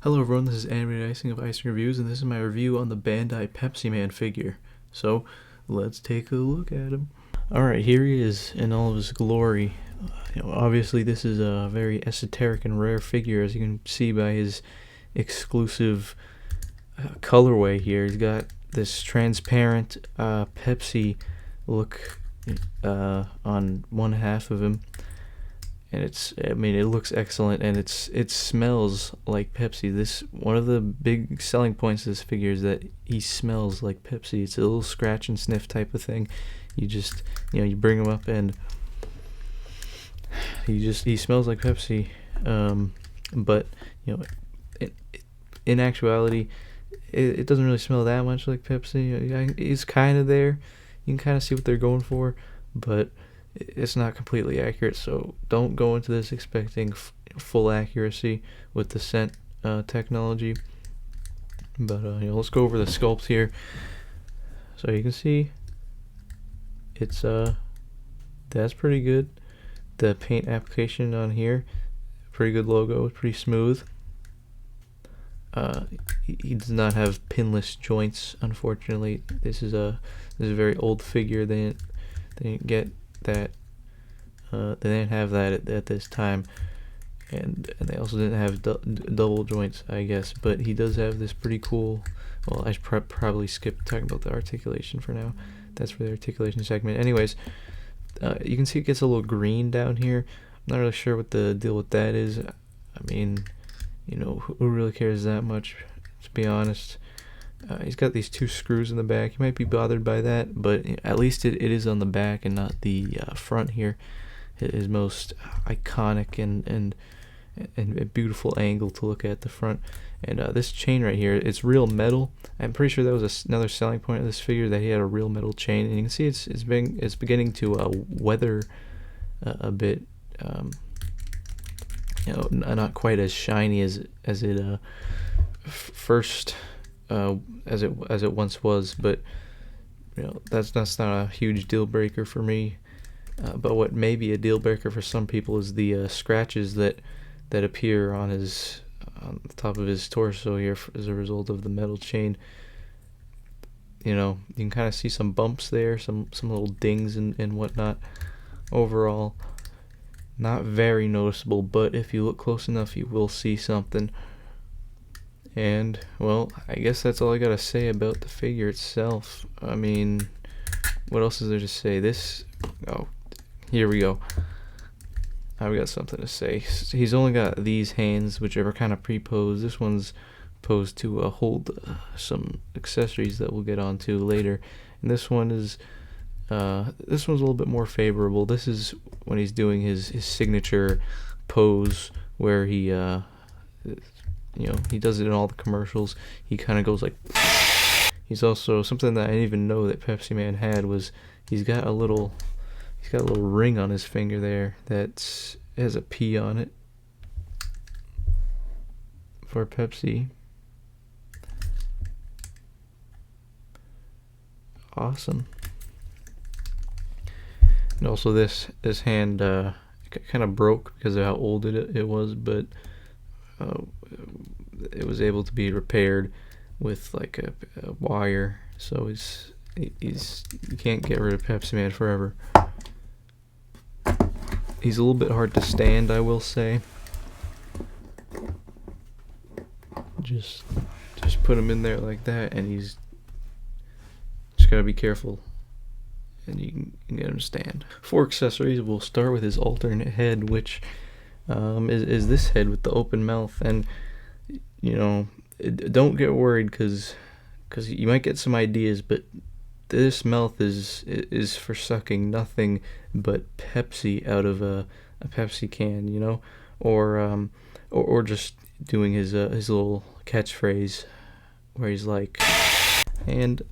Hello everyone, this is Animated Icing of Icing Reviews, and this is my review on the Bandai Pepsiman figure. So, let's take a look at him. Alright, here he is in all of his glory. Obviously this is a very esoteric and rare figure, as you can see by his exclusive colorway here. He's got this transparent Pepsi look on one half of him. And it looks excellent, and it smells like Pepsi. One of the big selling points of this figure is that he smells like Pepsi. It's a little scratch and sniff type of thing. You bring him up and he smells like Pepsi. But in actuality, it doesn't really smell that much like Pepsi. It's kind of there. You can kind of see what they're going for, but it's not completely accurate, so don't go into this expecting full accuracy with the scent technology. But let's go over the sculpt here. So you can see it's that's pretty good. The paint application on here, pretty good logo, pretty smooth. He does not have pinless joints, unfortunately. This is a very old figure. They didn't get that. They didn't have that at this time, and they also didn't have double joints, I guess. But he does have this pretty cool. Well, I should probably skip talking about the articulation for now. That's for the articulation segment. Anyways, you can see it gets a little green down here. I'm not really sure what the deal with that is. I mean, who really cares that much, to be honest. He's got these two screws in the back. You might be bothered by that, but at least it is on the back and not the front here. His most iconic and beautiful angle to look at the front. And this chain right here, it's real metal. I'm pretty sure that was another selling point of this figure, that he had a real metal chain. And you can see it's beginning to weather a bit. Not quite as shiny as it first. As it once was, but that's not a huge deal breaker for me. But what may be a deal breaker for some people is the scratches that appear on the top of his torso here as a result of the metal chain. You can kind of see some bumps there, some little dings and whatnot. Overall, not very noticeable, but if you look close enough, you will see something. And, well, I guess that's all I gotta say about the figure itself. I mean, what else is there to say? Here we go. I've got something to say. He's only got these hands, which are kind of pre-posed. This one's posed to hold some accessories that we'll get onto later. And this one's a little bit more favorable. This is when he's doing his signature pose, where he does it in all the commercials. He kind of goes like. He's also, something that I didn't even know that Pepsiman had, was he's got a little ring on his finger there that has a P on it for Pepsi. Awesome. And also this hand kind of broke because of how old it was, but it was able to be repaired with like a wire, so you can't get rid of Pepsiman forever. He's a little bit hard to stand, I will say. Just put him in there like that, and he's just gotta be careful, and you can get him to stand. For accessories, we'll start with his alternate head, which is this head with the open mouth. And don't get worried, because you might get some ideas, but this mouth is for sucking nothing but Pepsi out of a Pepsi can, or just doing his little catchphrase where he's like. And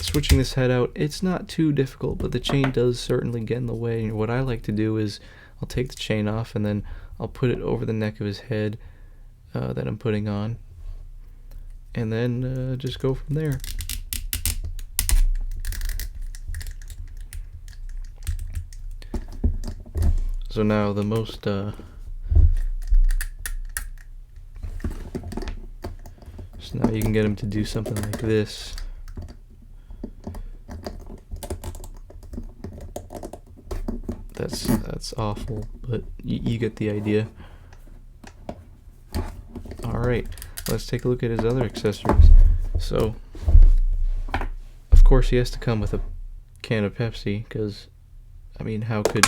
switching this head out, it's not too difficult, but the chain does certainly get in the way. And what I like to do is I'll take the chain off, and then I'll put it over the neck of his head that I'm putting on, and then just go from there. So now the most So now you can get him to do something like this. That's awful, but you get the idea. Alright, let's take a look at his other accessories. So, of course he has to come with a can of Pepsi, because, I mean, how could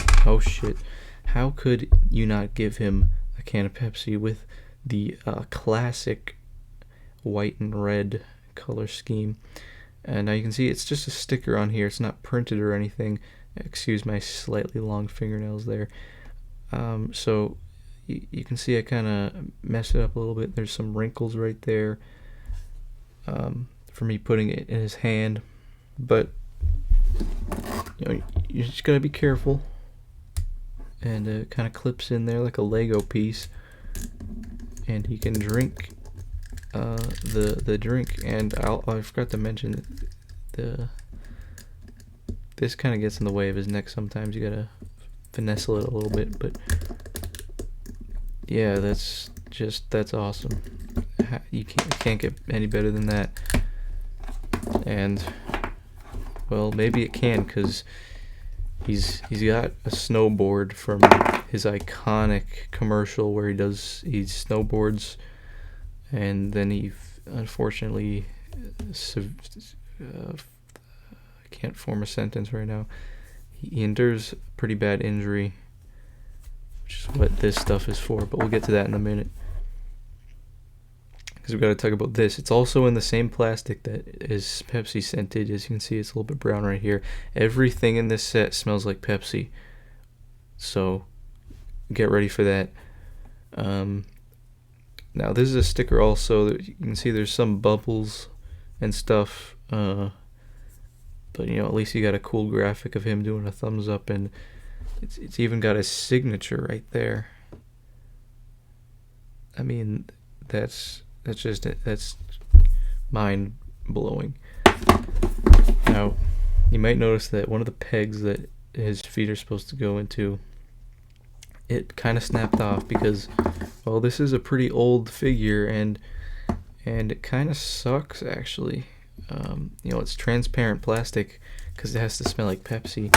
you not give him a can of Pepsi with the classic white and red color scheme? And now you can see it's just a sticker on here, it's not printed or anything. Excuse my slightly long fingernails there. So you can see I kind of messed it up a little bit. There's some wrinkles right there for me putting it in his hand, but you know, you just gotta be careful. And it kind of clips in there like a Lego piece, and he can drink the drink. And I forgot to mention this kind of gets in the way of his neck sometimes. You gotta finesse it a little bit, but yeah, that's awesome. You can't get any better than that. And well, maybe it can, because he's got a snowboard from his iconic commercial where he snowboards, and then he unfortunately I can't form a sentence right now. He endures a pretty bad injury, which is what this stuff is for, but we'll get to that in a minute, because we've got to talk about this. It's also in the same plastic that is Pepsi scented. As you can see, it's a little bit brown right here. Everything in this set smells like Pepsi, so get ready for that. Now this is a sticker also. You can see there's some bubbles and stuff, but you know, at least you got a cool graphic of him doing a thumbs up, and it's even got his signature right there. I mean, that's mind blowing. Now, you might notice that one of the pegs that his feet are supposed to go into, it kind of snapped off, because, well, this is a pretty old figure, and it kind of sucks actually. You know, it's transparent plastic because it has to smell like Pepsi,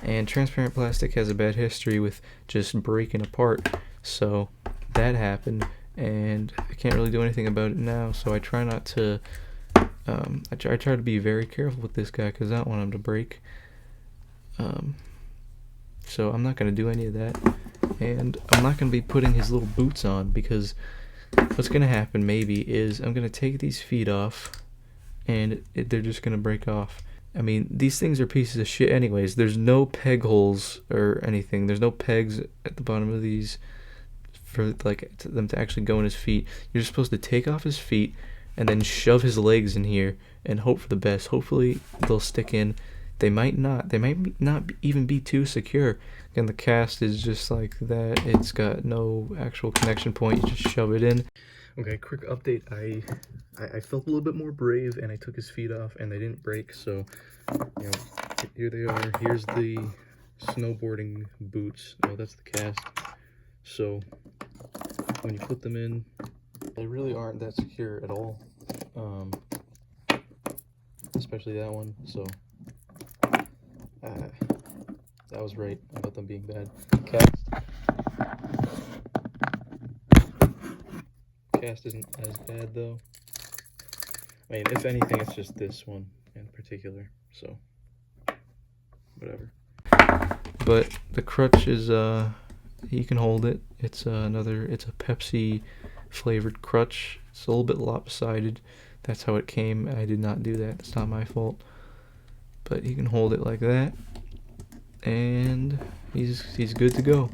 and transparent plastic has a bad history with just breaking apart. So that happened, and I can't really do anything about it now. So I try not to. I try to be very careful with this guy because I don't want him to break. So I'm not going to do any of that, and I'm not going to be putting his little boots on, because what's going to happen maybe is I'm going to take these feet off, and they're just going to break off. I mean, these things are pieces of shit anyways. There's no peg holes or anything. There's no pegs at the bottom of these for them to actually go in his feet. You're just supposed to take off his feet and then shove his legs in here and hope for the best. Hopefully they'll stick in. They might not. They might not even be too secure. Again, the cast is just like that. It's got no actual connection point. You just shove it in. Okay, quick update. I felt a little bit more brave, and I took his feet off, and they didn't break. So, you know, here they are. Here's the snowboarding boots. Oh, that's the cast. So when you put them in, they really aren't that secure at all. Especially that one. So that was right about them being bad. Cast isn't as bad though. I mean, if anything, it's just this one in particular. So whatever. But the crutch is you can hold it. It's a Pepsi flavored crutch. It's a little bit lopsided. That's how it came. I did not do that. It's not my fault. But you can hold it like that, and he's good to go.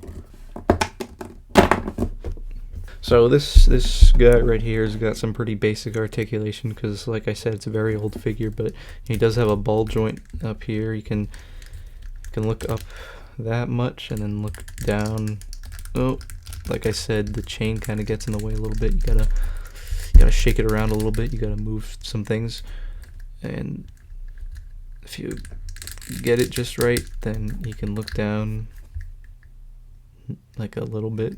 So this guy right here has got some pretty basic articulation, because like I said, it's a very old figure, but he does have a ball joint up here. You can look up that much and then look down. Oh, like I said, the chain kind of gets in the way a little bit. You gotta shake it around a little bit. You gotta move some things, and if you get it just right, then you can look down like a little bit,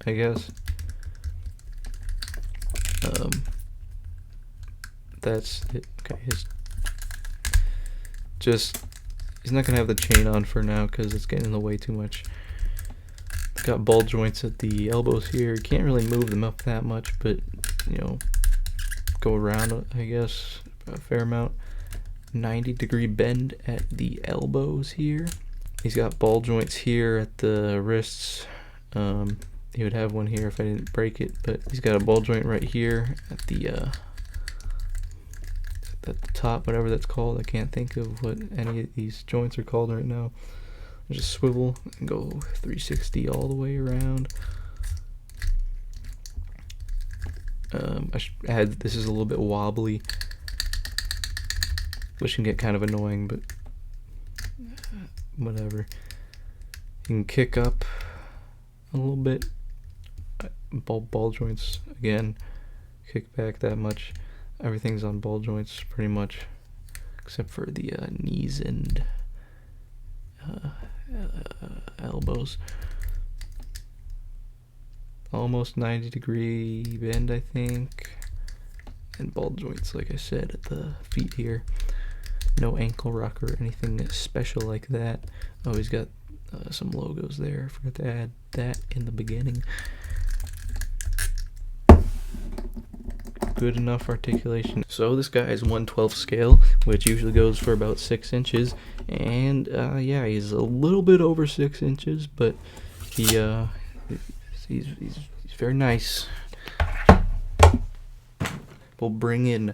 I guess. That's it. Okay, he's not gonna have the chain on for now because it's getting in the way too much. Got ball joints at the elbows here. You can't really move them up that much, but you know, go around, I guess, a fair amount. 90-degree bend at the elbows here. He's got ball joints here at the wrists. He would have one here if I didn't break it, but he's got a ball joint right here at the top, whatever that's called. I can't think of what any of these joints are called right now. Just swivel and go 360 all the way around. I should add this is a little bit wobbly, which can get kind of annoying, but whatever. You can kick up a little bit. Ball joints again. Kick back that much. Everything's on ball joints pretty much, except for the knees and elbows. Almost 90-degree bend, I think, and ball joints, like I said, at the feet here. No ankle rock or anything special like that. Oh, he's got some logos there. I forgot to add that in the beginning. Good enough articulation. So this guy is 1/12 scale, which usually goes for about 6 inches, and yeah, he's a little bit over 6 inches, but he's very nice. We'll bring in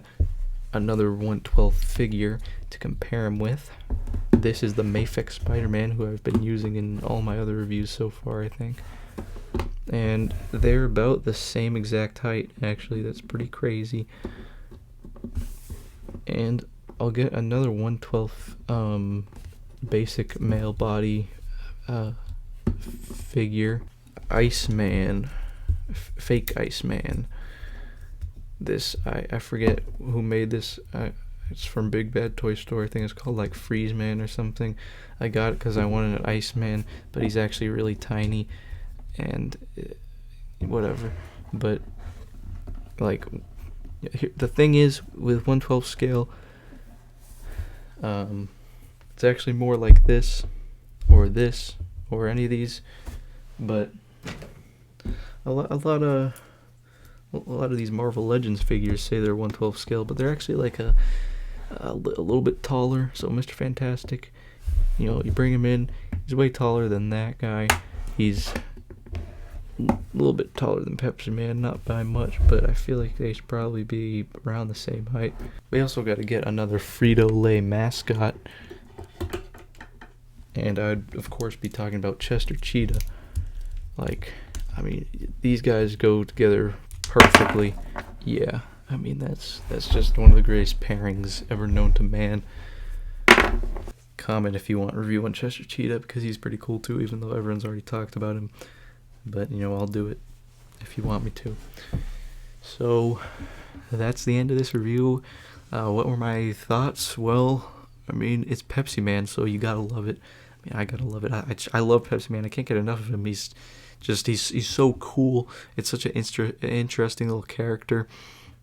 another 1/12 figure to compare him with. This is the FUCT Spider-Man, who I've been using in all my other reviews so far, I think. And they're about the same exact height, actually. That's pretty crazy. And I'll get another 1/12 basic male body figure. Iceman, fake Iceman. This, I forget who made this. It's from Big Bad Toy Store. I think it's called like Freeze Man or something. I got it because I wanted an Iceman, but he's actually really tiny. And whatever, but like the thing is with 1/12 scale, it's actually more like this or any of these, but a lot of these Marvel Legends figures say they're 1/12 scale, but they're actually like a little bit taller. So Mr. Fantastic, you know, you bring him in, he's way taller than that guy. He's a little bit taller than Pepsiman, not by much, but I feel like they should probably be around the same height. We also got to get another Frito-Lay mascot, and I'd of course be talking about Chester Cheetah. Like, I mean, these guys go together perfectly. Yeah, I mean that's just one of the greatest pairings ever known to man. Comment if you want a review on Chester Cheetah, because he's pretty cool too, even though everyone's already talked about him. But, you know, I'll do it if you want me to. So, that's the end of this review. What were my thoughts? Well, I mean, it's Pepsiman, so you gotta love it. I mean, I gotta love it. I love Pepsiman. I can't get enough of him. He's so cool. It's such an interesting little character.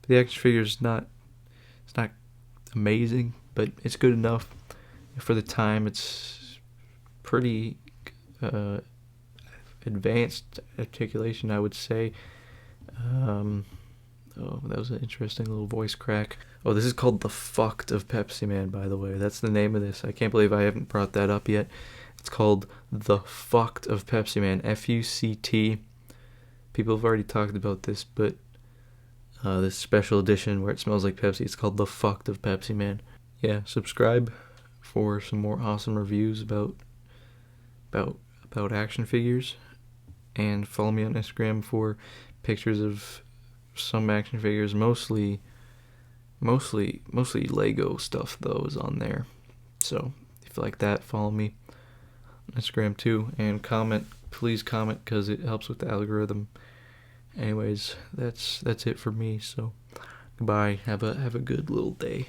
The action figure is not amazing, but it's good enough for the time. It's pretty advanced articulation, I would say. Oh, that was an interesting little voice crack. Oh, this is called the FUCT of Pepsiman, by the way. That's the name of this. I can't believe I haven't brought that up yet. It's called the FUCT of Pepsiman, FUCT. People have already talked about this, but this special edition where it smells like Pepsi, it's called the FUCT of Pepsiman. Yeah, subscribe for some more awesome reviews about action figures, and follow me on Instagram for pictures of some action figures, mostly Lego stuff though is on there. So if you like that, follow me on Instagram too, and please comment, because it helps with the algorithm. Anyways, that's it for me. So goodbye. Have a good little day.